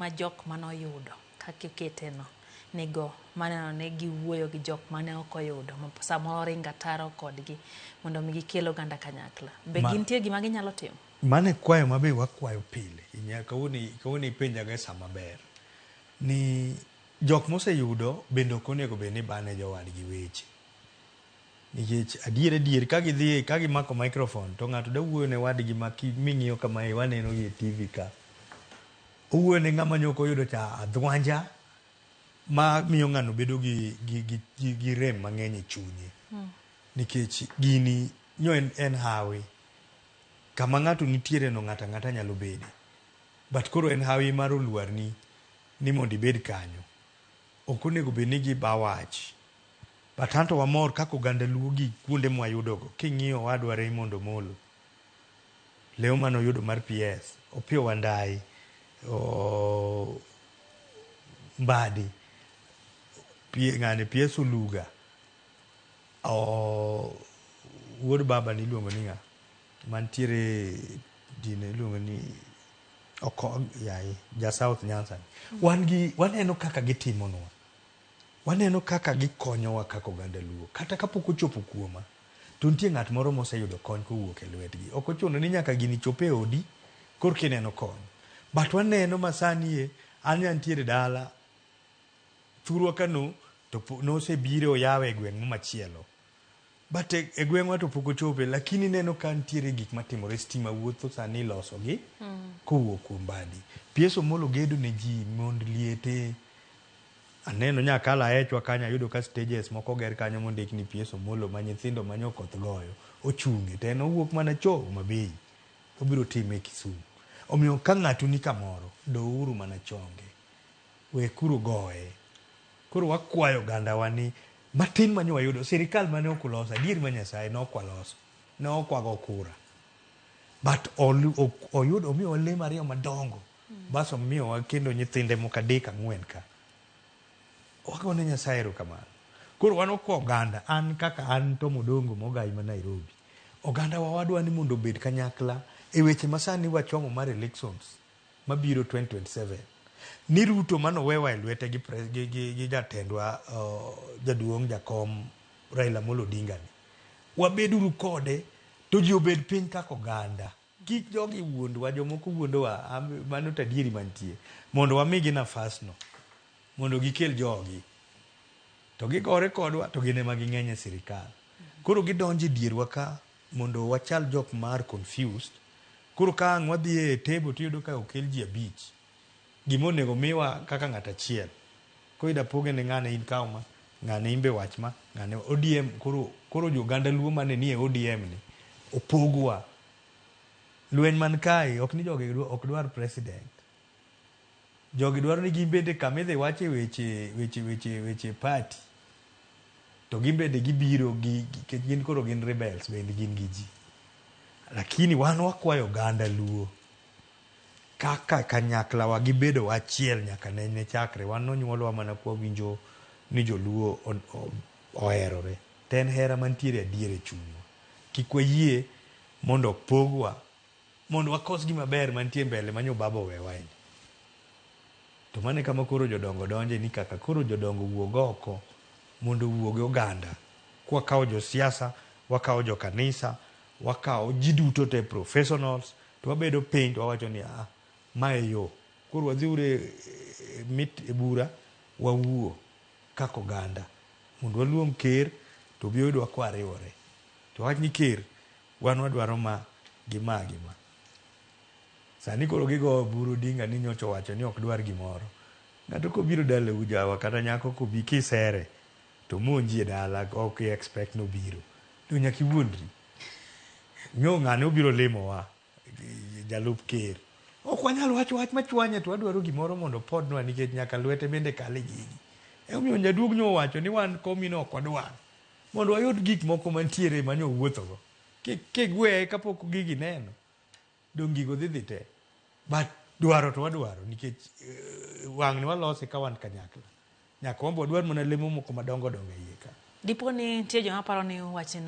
ma jok manoyudo kaka iketeno nigo maneno ne giwuoyo gi jok mane ok oyudo samoro ringa taro kodgi mondo mi gikel oganda kanyakla be gintie gima ginyalo timo mane kwayo mabe wakwayo pile kawuni penja ga sama ber ni jok moseyudo bende ok onego bed ni bane jowadgi weche nikech adier ka gidhi ka gimako microphone to ng'ato da wuoyo ne wadgi ming'iyo kama waneno gi TV ka owuoyo ne ng'ama nyoko yudo cha adhwanja ma miyo ng'ano bedo gi rem mang'eny e chunye nikech gini nyo en hawi kama ng'ato nitiere no ng'ata nyalo bede but koro en hawi mar oluarni ni mondo ibed kanyo ok onego bed ni gibawach but anto wamor kaka oganda luo gi kuonde mwayudogo king'iyo wadwa Raymond Omolo leo manoyudo mar PS Opiyo Wandayi Mbadi ng'ane PS Oluga wuod baba niluongo ni ng'a mantiere dine iluongo ni ja South Nyanza waneno kaka gitimonwa waneno kaka gikonyowa kaka oganda luo kata kapok ochopo kuoma to nitie ng'at moro moseyudo kony kowuok e lwetgi ok ochuno ni nyaka gini chop e odi korka ineno kony but waneno masani anya ntiere dala thurwa kano to nosebiro oyawe e gweng' machielo but e gweng'wa to pok ochope lakini neno ka ntiere gik matimore stima wuotho sani ilosogi kowuok kuom Mbadi PS Omolo gedo ne ji mond liete aneno nyakala echwa kanya yudo ka stages moko ger kanyo mondik ni PS Omolo ma nyithindo manyo koth goyo ochunge to en owuok mana chogo mabei obiro time Kisumu omiyo ka ng'ato ni kamoro douru mana chonge we kuro goye koro wakwayo gandawa ni matin manyo wayudo sirikal mane ok oloso adier ma Nyasaye nokwaloso ne okwago kura but oyudo omiyo lemo ariyo madongo bas omiyo kendo nyithinde moko 3-4 ka wakone Nyasaye erokamano koro wan ok oganda an kaka an Tom Odongo mogai ma Nairobi oganda wadwa ni mondo obed kanyakla e weche masani wachomo mar elections mabiro 2027 ni Ruto manowewa e lwete gi jatendwa jaduong' jakom Raila Amolo Odinga ni wabeduru kode to ji obed piny kaka oganda kik jogi wuondwa jomoko wuondowa mano tadieri mantie mondo wamigi nafasno mondo gikel jogi to gigore kodwa to gine ma ging'eny e sirikal koro gidonjo e dierwa ka mondo wachal jok mar confused koro ka ang' wadhi e table tiyudo ka okel ji 5 gimonego miwa kaka ng'at achiel koida poge ne ng'ane in kaw ma ng'ane imbe wach ma ng'ane ODM koro joganda luo mane nie ODM ni opogwa lweny man kae ok ni jogi ok dwar president jogi dwaro ni gimbende kamidhi wache weche party to gimbende gibiro gin koro gin rebels bende gin gi ji lakini wan wakwayo oganda luo kaka kanyakla wa gibedo wachiel nyaka ne chakre wan nonyuolwa mana kwa winjo ni Joluo oherore ten hera mantiere adier e chunywa kik wayie mondo pogwa mondo wakos gima ber mantie mbele manyo baba owewa en to mane kama koro jodongo donje ni kaka koro jodongo wuog oko mondo wuoge oganda kwa kawo josiasa wakawo jokanisa wakawo ji duto te professionals to wabedo piny to wawacho ni mae yo koro wadhiure mit e bura wawuo kaka oganda mondo waluong ker to biyodwa kwa riwore to wach ni ker wan wadwaro ma gima sani koro gigo buru Odinga ni nyocha wacho ni ok dwar gimoro ng'ato kobiro dala ujawa kata nyako kobi kisere to monji e dala ok expect no biro to nyaka iwuondri nyo ng'ane obiro lemowa jalup ker ok wanyal wacho wach machwanye to wadwaro gimoro mondo podnwa nikech nyaka lwete bende kale gigi omiyo nyaduog nyo wacho ni wan komino ok wadwar mondo wayud gik moko mantiere manyo wuothogo kigweye kapok gigi neno dong gigo dhi te but dwaro to wadwaro nikech wang' ni walose ka wan kanyakla nyaka wambo wadwar mana lemo moko madongo dongo e iye ka dipo ni nitie joma paro ni wachno